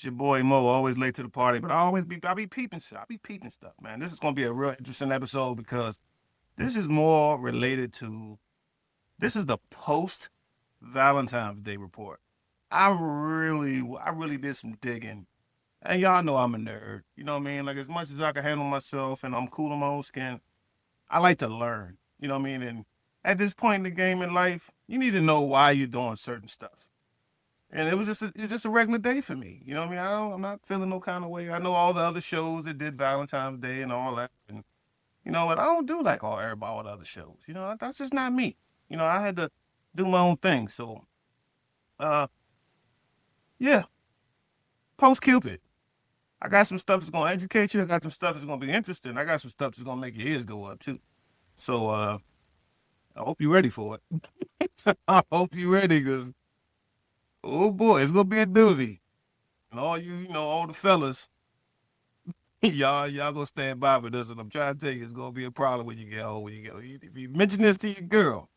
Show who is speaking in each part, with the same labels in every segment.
Speaker 1: It's your boy Mo, always late to the party, but I be peeping stuff. I be peeping stuff, man. This is gonna be a real interesting episode because this is more related to this is the post Valentine's Day report. I really did some digging. And y'all know I'm a nerd. You know what I mean? Like as much as I can handle myself and I'm cool in my own skin, I like to learn. You know what I mean? And at this point in the game in life, you need to know why you're doing certain stuff. And it was just a regular day for me. You know what I mean? I'm not feeling no kind of way. I know all the other shows that did Valentine's Day and all that. And you know what? I don't do like all the other shows. You know, that's just not me. You know, I had to do my own thing. So uh yeah, post Cupid. I got some stuff that's gonna educate you. I got some stuff that's gonna be interesting. I got some stuff that's gonna make your ears go up too. So I hope you're ready for it. I hope you're ready because oh boy, it's gonna be a doozy. And all all the fellas, y'all gonna stand by for this, and I'm trying to tell you, it's gonna be a problem when you get home. When you get, if you mention this to your girl,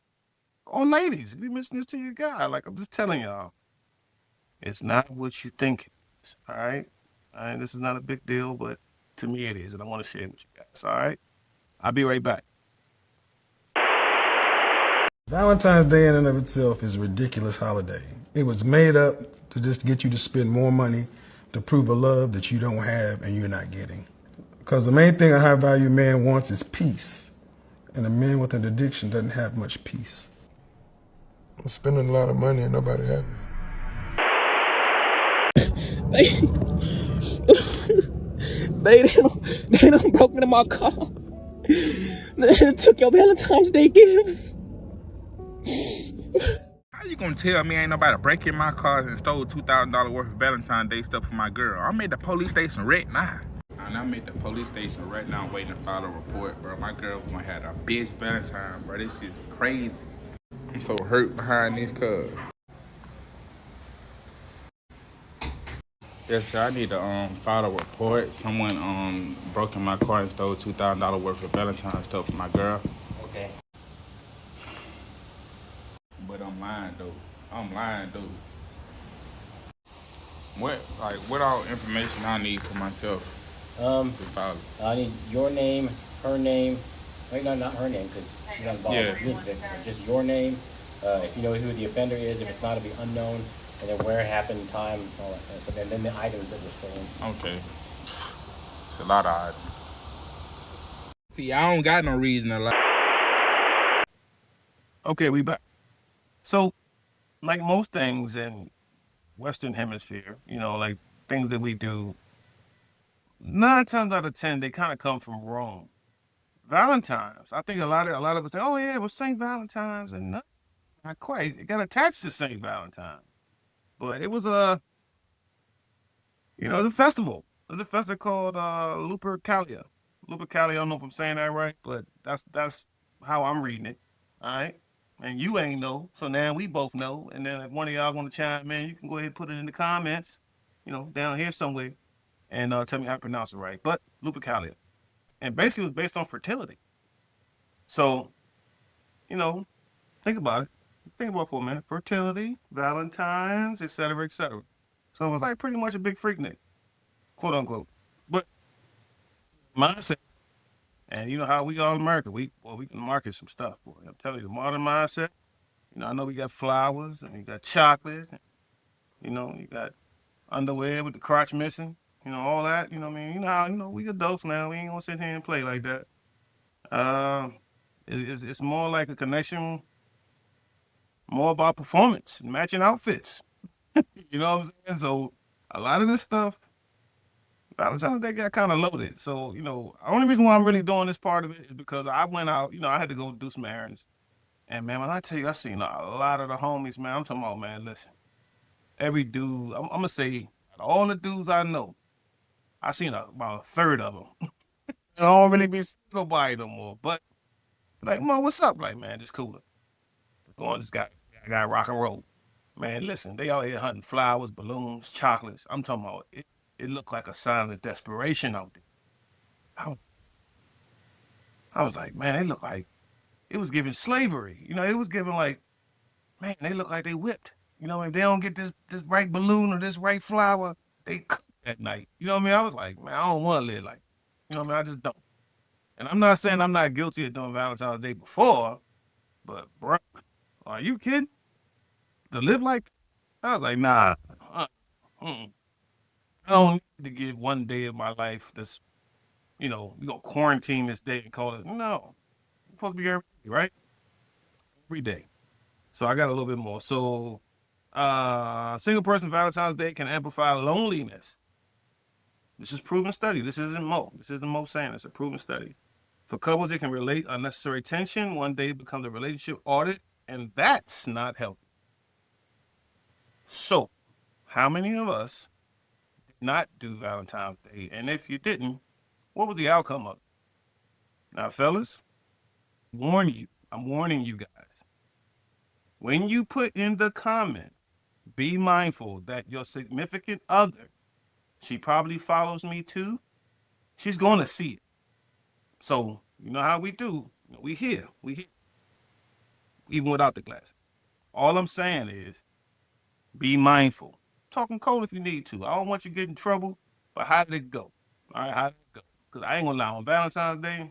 Speaker 1: or ladies, if you mention this to your guy, like I'm just telling y'all, it's not what you think it is. All right. This is not a big deal, but to me it is, and I want to share it with you guys. All right, I'll be right back.
Speaker 2: Valentine's Day in and of itself is a ridiculous holiday. It was made up to just get you to spend more money to prove a love that you don't have and you're not getting. Because the main thing a high value man wants is peace. And a man with an addiction doesn't have much peace. I'm spending a lot of money and nobody happy.
Speaker 3: They, they done broke into my car. They took your Valentine's Day gifts.
Speaker 4: How you gonna tell me ain't nobody breaking my car and stole $2,000 worth of Valentine's Day stuff from my girl? I'm at the police station right now. And I'm at the police station right now waiting to file a report, bro. My girl was gonna have a bitch Valentine, bro. This is crazy. I'm so hurt behind this cuz. Yes, sir. I need to file a report. Someone broke in my car and stole $2,000 worth of Valentine stuff from my girl.
Speaker 3: Okay.
Speaker 4: But I'm lying though. What all information I need for myself to file it?
Speaker 3: I need your name, her name. Wait, no, not her name because she's not involved.
Speaker 4: Yeah.
Speaker 3: You need just your name. If you know who the offender is, if it's not, it'll be unknown. And then where it happened, time, all that kind of stuff. And then the items that were stolen.
Speaker 4: Okay. It's a lot of items. See, I don't got no reason to lie.
Speaker 1: Okay, we back. So, like most things in Western Hemisphere, like things that we do, 9 times out of 10, they kind of come from Rome. Valentine's. I think a lot of us say, "Oh yeah, it was Saint Valentine's," and not quite. It got attached to Saint Valentine, but it was it was a festival. It was a festival called Lupercalia. Lupercalia. I don't know if I'm saying that right, but that's how I'm reading it. All right. And you ain't know, so now we both know. And then if one of y'all want to chime in, you can go ahead and put it in the comments, down here somewhere, and tell me how to pronounce it right. But Lupercalia. And basically it was based on fertility. So, you know, think about it. Think about it for a minute. Fertility, Valentine's, et cetera, et cetera. So it was like pretty much a big freak nick, quote unquote. But mindset, and you know how we all in America, we can market some stuff, boy. I'm telling you, the modern mindset, I know we got flowers and we got chocolate, and, you got underwear with the crotch missing, all that, what I mean? You know how, we adults now, we ain't gonna sit here and play like that. Uh, it's more like a connection, more about performance, matching outfits. You know what I'm saying? So a lot of this stuff, Valentine's Day got kind of loaded. So, the only reason why I'm really doing this part of it is because I went out, I had to go do some errands. And man, when I tell you, I seen a lot of the homies, man. I'm talking about, man, listen, every dude, I'm gonna say, out of all the dudes I know, I seen about a third of them. I don't really be seeing nobody no more. But like, Mo, what's up? Like, man, just cooler. Going, this guy, I got rock and roll. Man, listen, they out here hunting flowers, balloons, chocolates. I'm talking about it. It looked like a sign of desperation out there. I, I was like, man, they look like it was giving slavery. It was giving like, man, they look like they whipped. If they don't get this right balloon or this right flower, they cook that night. You know what I mean? I was like, man, I don't want to live like, you know what I mean? I just don't. And I'm not saying I'm not guilty of doing Valentine's Day before, but bro, are you kidding? To live like, I was like, nah, I don't need to give one day of my life this, we gonna quarantine this day and call it. No, it's supposed to be every day, right? Every day. So I got a little bit more. So, single person Valentine's Day can amplify loneliness. This is proven study. This isn't Mo. This isn't Mo saying it's a proven study. For couples, it can relate unnecessary tension. One day becomes a relationship audit, and that's not healthy. So, how many of us did not do Valentine's Day? And if you didn't, what was the outcome of it? Now, fellas, I'm warning you guys. When you put in the comment, be mindful that your significant other, she probably follows me too, she's going to see it. So, you know how we do. We hear, even without the glass. All I'm saying is, be mindful. Talking cold if you need to. I don't want you to get in trouble, but how did it go? All right, how did it go? Because I ain't going to lie, on Valentine's Day,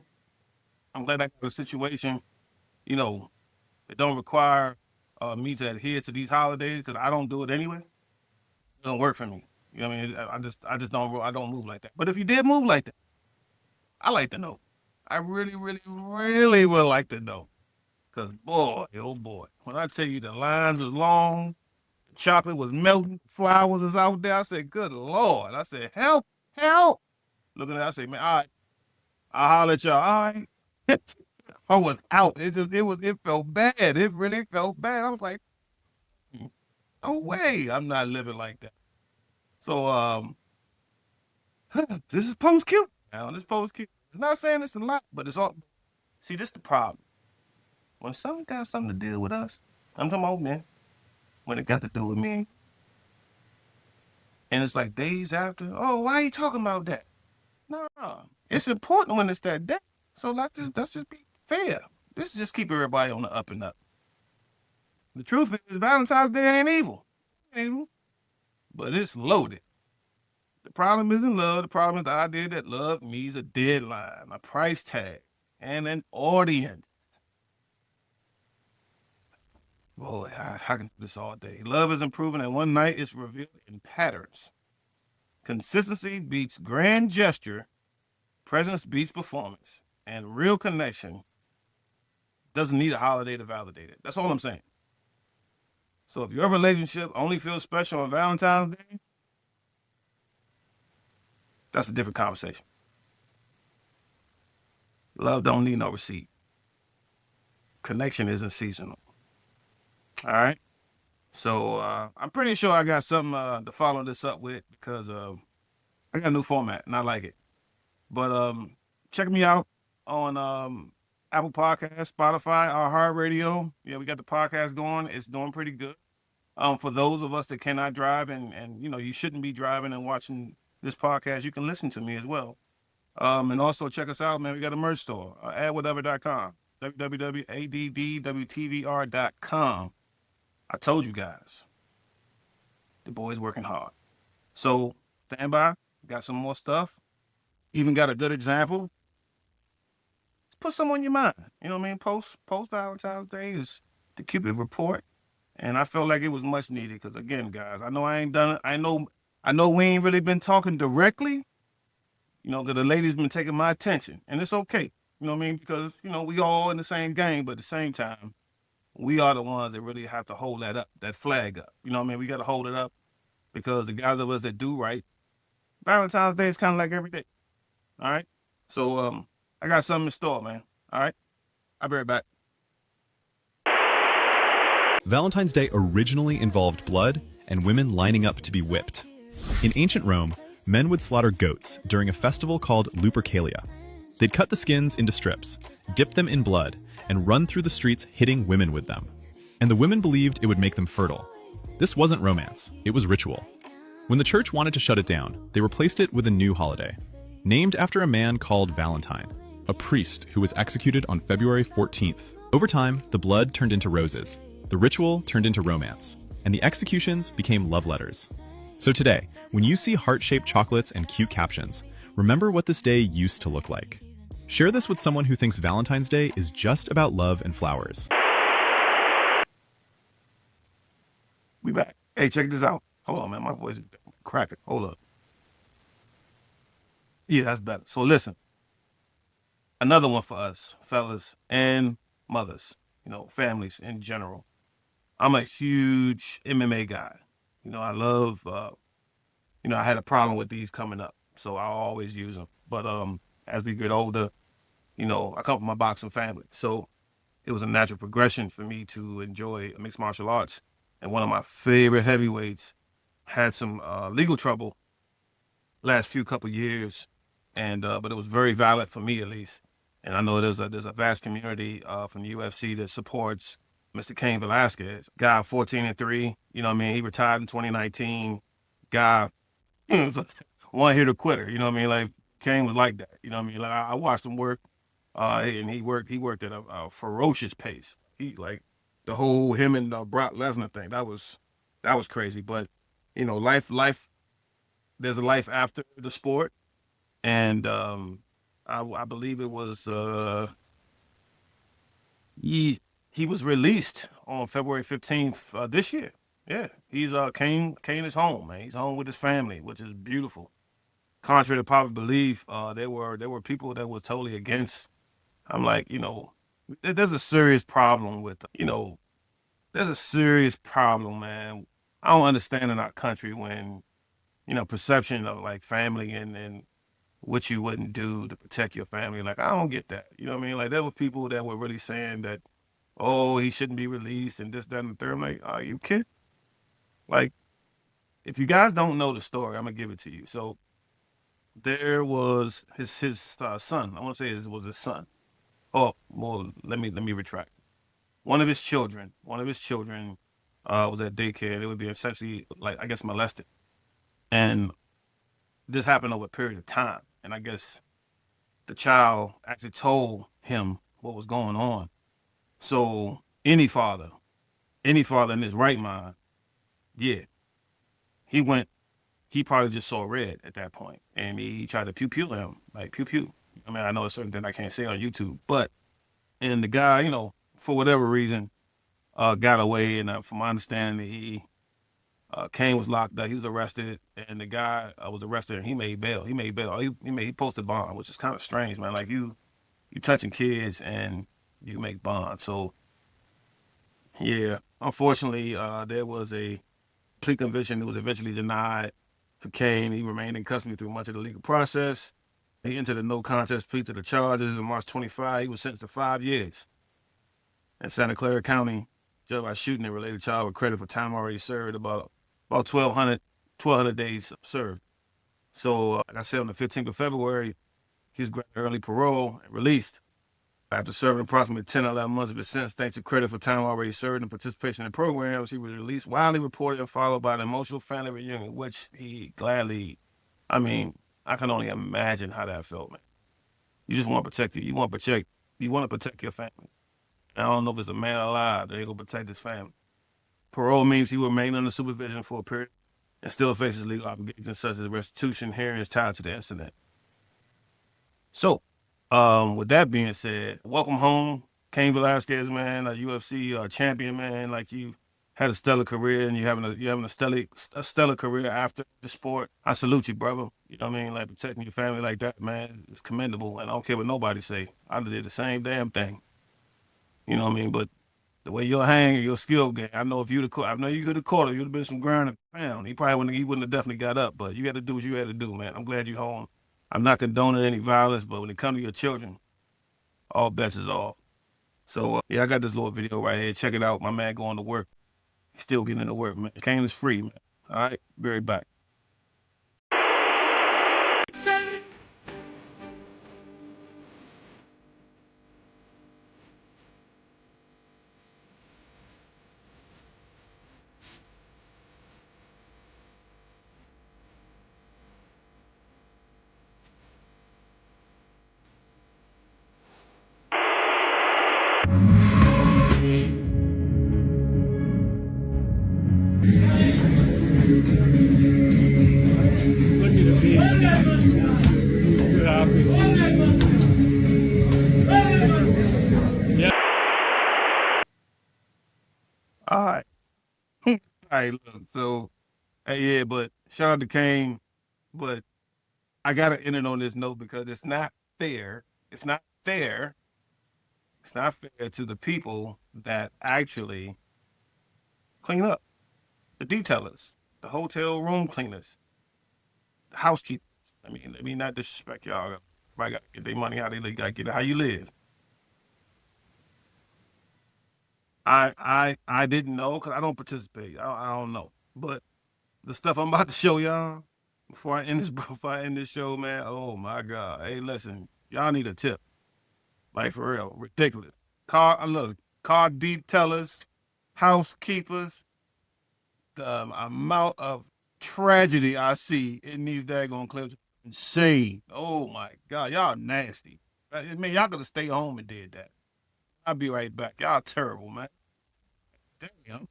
Speaker 1: I'm glad I got a situation, that don't require me to adhere to these holidays because I don't do it anyway. It don't work for me. You know what I mean? I don't move like that. But if you did move like that, I like to know. I really, really, really would like to know. Because, boy, oh boy, when I tell you the lines was long, the chocolate was melting, flowers was out there, I said, good Lord. I said, help, help. Looking at it, I said, man, all right, I'll holler at y'all. All right. I was out. It felt bad. It really felt bad. I was like, no way. I'm not living like that. So, this is post cute. Now, this post cute. It's not saying it's a lot, but it's all. See, this is the problem. When something got something to deal with us, I'm talking about man. When it got to do with me, and it's like days after. Oh, why are you talking about that? No, it's important when it's that day. So let's just be fair. Let's just keep everybody on the up and up. The truth is, Valentine's Day ain't evil. It ain't evil, but it's loaded. The problem isn't love. The problem is the idea that love needs a deadline, a price tag, and an audience. Boy, I can do this all day. Love is improving, and one night it's revealed in patterns. Consistency beats grand gesture, presence beats performance, and real connection doesn't need a holiday to validate it. That's all I'm saying. So if your relationship only feels special on Valentine's Day, that's a different conversation. Love don't need no receipt. Connection isn't seasonal. All right. So I'm pretty sure I got something to follow this up with because I got a new format and I like it. But check me out on Apple Podcasts, Spotify, our Heart Radio. Yeah, we got the podcast going. It's doing pretty good. For those of us that cannot drive and you shouldn't be driving and watching this podcast, you can listen to me as well. And also check us out, man. We got a merch store, addwhatever.com, www.addwtvr.com. I told you guys, the boy's working hard. So stand by. Got some more stuff. Even got a good example. Let's put some on your mind. You know what I mean? Post Valentine's Day is the Cupid report, and I felt like it was much needed because again, guys, I know I ain't done it. I know we ain't really been talking directly. Because the ladies been taking my attention, and it's okay. You know what I mean? Because we all in the same game, but at the same time, we are the ones that really have to hold that up, that flag up. You know what I mean? We got to hold it up because the guys of us that do right, Valentine's Day is kind of like every day. All right? So I got something in store, man. All right? I'll be right back.
Speaker 5: Valentine's Day originally involved blood and women lining up to be whipped. In ancient Rome, men would slaughter goats during a festival called Lupercalia. They'd cut the skins into strips, dip them in blood, and run through the streets hitting women with them. And the women believed it would make them fertile. This wasn't romance, it was ritual. When the church wanted to shut it down, they replaced it with a new holiday, named after a man called Valentine, a priest who was executed on February 14th. Over time, the blood turned into roses, the ritual turned into romance, and the executions became love letters. So today, when you see heart-shaped chocolates and cute captions, remember what this day used to look like. Share this with someone who thinks Valentine's Day is just about love and flowers.
Speaker 1: We back. Hey, check this out. Hold on, man. My voice is cracking. Hold up. Yeah, that's better. So listen, another one for us, fellas and mothers, families in general. I'm a huge MMA guy. I love, I had a problem with these coming up, so I always use them. But as we get older, I come from a boxing family, so it was a natural progression for me to enjoy mixed martial arts. And one of my favorite heavyweights had some legal trouble last few couple years, and but it was very valid for me at least. And I know there's a vast community from the UFC that supports Mr. Cain Velasquez, guy 14-3. You know what I mean? He retired in 2019. Guy, one hitter quitter. You know what I mean? Like Cain was like that. You know what I mean? Like I watched him work, and he worked at a ferocious pace. He like the whole him and Brock Lesnar thing. That was crazy. But life. There's a life after the sport, and I believe it was he was released on February 15th this year. Yeah, he's Kane is home, man. He's home with his family, which is beautiful. Contrary to popular belief, there were people that was totally against. I'm like, there's a serious problem with, there's a serious problem, man. I don't understand in our country when, perception of like family and what you wouldn't do to protect your family. Like, I don't get that. You know what I mean? Like, there were people that were really saying that, oh, he shouldn't be released and this, that, and the third. I'm like, are you kidding? Like, if you guys don't know the story, I'm gonna give it to you. So there was his son. I want to say it was his son. Oh, well, let me retract. One of his children was at daycare. They would be essentially like I guess molested, and this happened over a period of time. And I guess the child actually told him what was going on. So any father in his right mind, yeah, he went. He probably just saw red at that point, and he tried to pew pew him, like pew pew. I mean, I know it's certain thing I can't say on YouTube, but and the guy, for whatever reason, got away. And from my understanding, Kane was locked up. He was arrested, and the guy was arrested, and he made bail. He made bail. He posted bond, which is kind of strange, man. Like you touching kids and you make bond. So yeah, unfortunately, there was a plea conviction that was eventually denied for Kane. He remained in custody through much of the legal process. He entered a no contest plea to the charges on March 25. He was sentenced to 5 years in Santa Clara County, judged by shooting a related child with credit for time already served, about 1,200 days served. So, like I said, on the 15th of February, he was granted early parole and released. After serving approximately 10 or 11 months of his sentence, thanks to credit for time already served and participation in programs, he was released, widely reported and followed by an emotional family reunion, which he gladly, I mean, I can only imagine how that felt, man. You just want to protect you want to protect your family. I don't know if it's a man alive that ain't gonna protect his family. Parole means he will remain under supervision for a period and still faces legal obligations such as restitution hearings tied to the incident. So, with that being said, welcome home, Cain Velasquez, man, a UFC champion, man. Like you had a stellar career and you're having a stellar career after the sport. I salute you, brother. You know what I mean? Like protecting your family like that, man, is commendable. And I don't care what nobody say. I did the same damn thing. You know what I mean? But the way you're hanging, your skill game, I know if you'd have caught, I know you could have caught him. You'd have been some ground and pound. He wouldn't have definitely got up. But you had to do what you had to do, man. I'm glad you're home. I'm not condoning any violence, but when it comes to your children, all bets is off. So yeah, I got this little video right here. Check it out. My man going to work. He's still getting into work, man. Kane is free, man. All right, be right back. right, look, so hey, yeah, but shout out to Kane, but I gotta end it on this note because it's not fair. It's not fair. It's not fair to the people that actually clean up, the detailers, the hotel room cleaners, the housekeepers. Let me not disrespect y'all. Everybody gotta get their money how they live, gotta get it how you live. I didn't know because I don't participate. I don't know. But the stuff I'm about to show y'all before I end this before I end this show, man. Oh my God. Hey, listen, y'all need a tip. Like for real, ridiculous. Look, car detailers, housekeepers, the amount of tragedy I see in these daggone clips, insane. Oh my God, y'all nasty. I mean, y'all could have stayed home and did that. I'll be right back. Y'all terrible, man. Damn.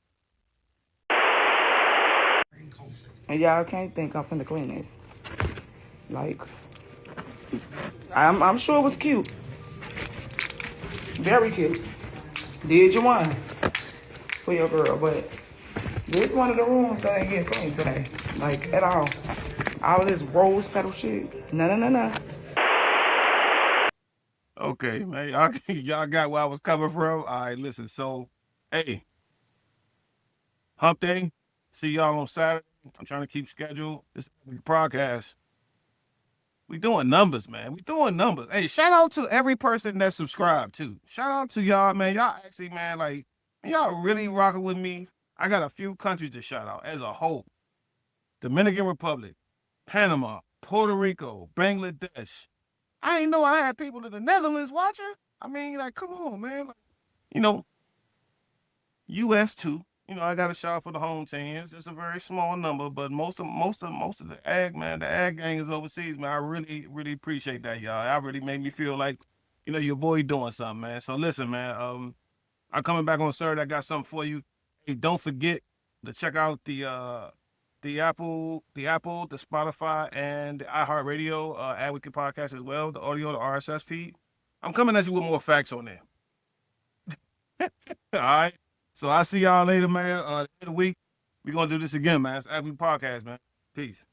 Speaker 6: And y'all can't think I'm finna clean this. Like, I'm sure it was cute. Very cute. Did you one for your girl, but this one of the rooms that ain't getting clean today. Like, at all. All this rose petal shit. No.
Speaker 1: Okay, man. Y'all got where I was coming from. All right, listen. So, hey, hump day. See y'all on Saturday. I'm trying to keep schedule. This podcast. We doing numbers, man. We doing numbers. Hey, shout out to every person that subscribed too. Shout out to y'all, man. Y'all actually, man, like y'all really rocking with me. I got a few countries to shout out as a whole. Dominican Republic, Panama, Puerto Rico, Bangladesh. I ain't know I had people in the Netherlands watching. I mean, like, come on, man. Like, you know, U.S. too. I got a shout out for the home team. It's just a very small number, but most of the ag, man, the ag gang is overseas, man. I really, really appreciate that, y'all. That really made me feel like, your boy doing something, man. So listen, man. I'm coming back on Saturday. I got something for you. Hey, don't forget to check out the Apple, the Spotify, and the iHeartRadio Advocate podcast as well. The audio, the RSS feed. I'm coming at you with more facts on there. All right. So I'll see y'all later, man. End of the week. We're gonna do this again, man. It's Advocate Podcast, man. Peace.